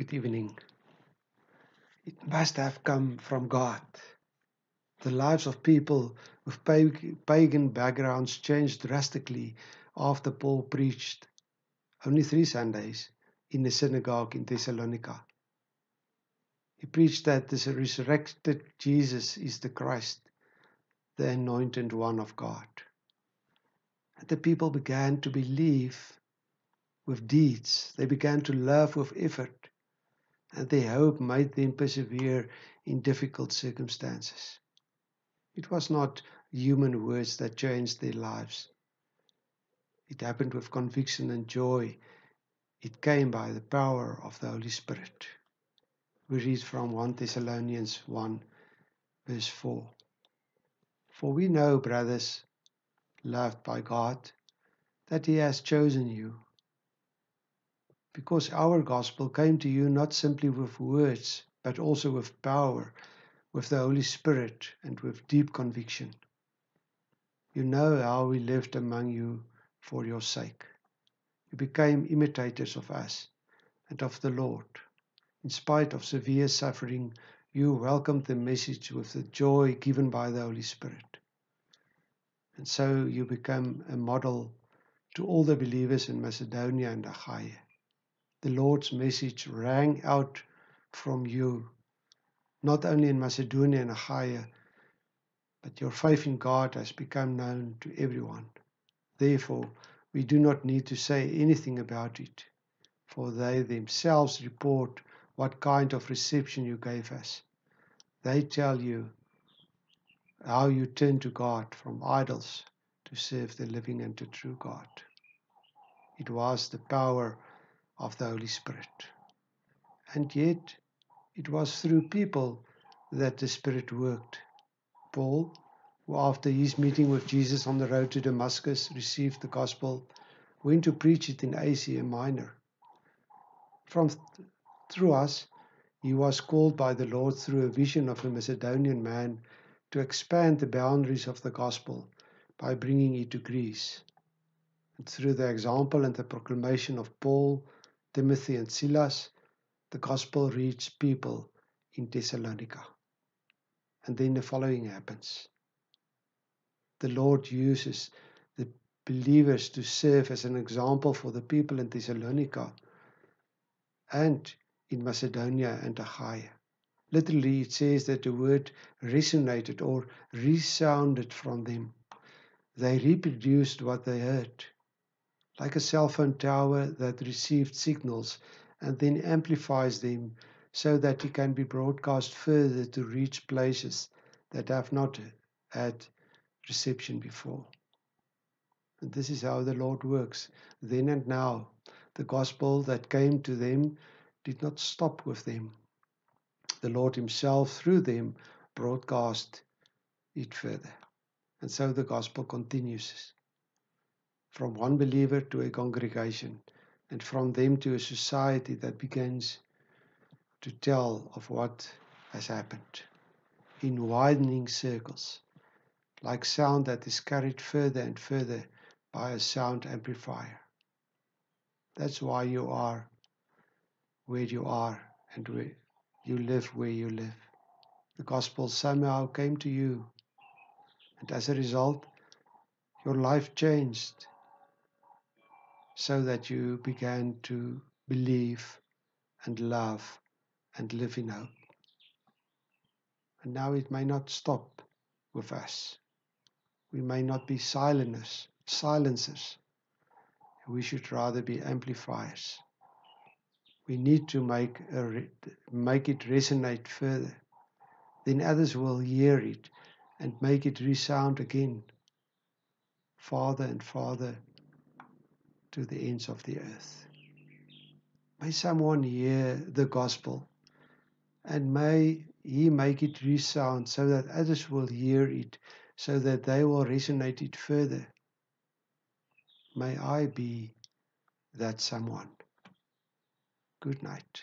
Good evening. It must have come from God. The lives of people with pagan backgrounds changed drastically after Paul preached only 3 Sundays in the synagogue in Thessalonica. He preached that the resurrected Jesus is the Christ, the anointed one of God. And the people began to believe with deeds. They began to love with effort, and their hope made them persevere in difficult circumstances. It was not human words that changed their lives. It happened with conviction and joy. It came by the power of the Holy Spirit. We read from 1 Thessalonians 1, verse 4. For we know, brothers, loved by God, that He has chosen you, because our gospel came to you not simply with words, but also with power, with the Holy Spirit, and with deep conviction. You know how we lived among you for your sake. You became imitators of us and of the Lord. In spite of severe suffering, you welcomed the message with the joy given by the Holy Spirit. And so you become a model to all the believers in Macedonia and Achaia. The Lord's message rang out from you, not only in Macedonia and Achaia, but your faith in God has become known to everyone. Therefore, we do not need to say anything about it, for they themselves report what kind of reception you gave us. They tell you how you turned to God from idols to serve the living and the true God. It was the power of the Holy Spirit. And yet, it was through people that the Spirit worked. Paul, who after his meeting with Jesus on the road to Damascus received the gospel, went to preach it in Asia Minor. Through us, he was called by the Lord through a vision of a Macedonian man to expand the boundaries of the gospel by bringing it to Greece. And through the example and the proclamation of Paul, Timothy, and Silas, the gospel reached people in Thessalonica. And then the following happens. The Lord uses the believers to serve as an example for the people in Thessalonica and in Macedonia and Achaia. Literally, it says that the word resonated or resounded from them. They reproduced what they heard, like a cell phone tower that received signals and then amplifies them so that it can be broadcast further to reach places that have not had reception before. And this is how the Lord works. Then and now, the gospel that came to them did not stop with them. The Lord Himself, through them, broadcast it further. And so the gospel continues from one believer to a congregation, and from them to a society that begins to tell of what has happened in widening circles, like sound that is carried further and further by a sound amplifier. That's why you are where you are and where you live where you live. The gospel somehow came to you, and as a result, your life changed so that you began to believe and love and live in hope. And now it may not stop with us. We may not be silencers. We should rather be amplifiers. We need to make it resonate further. Then others will hear it and make it resound again, farther and farther to the ends of the earth. May someone hear the gospel, and may He make it resound so that others will hear it, so that they will resonate it further. May I be that someone. Good night.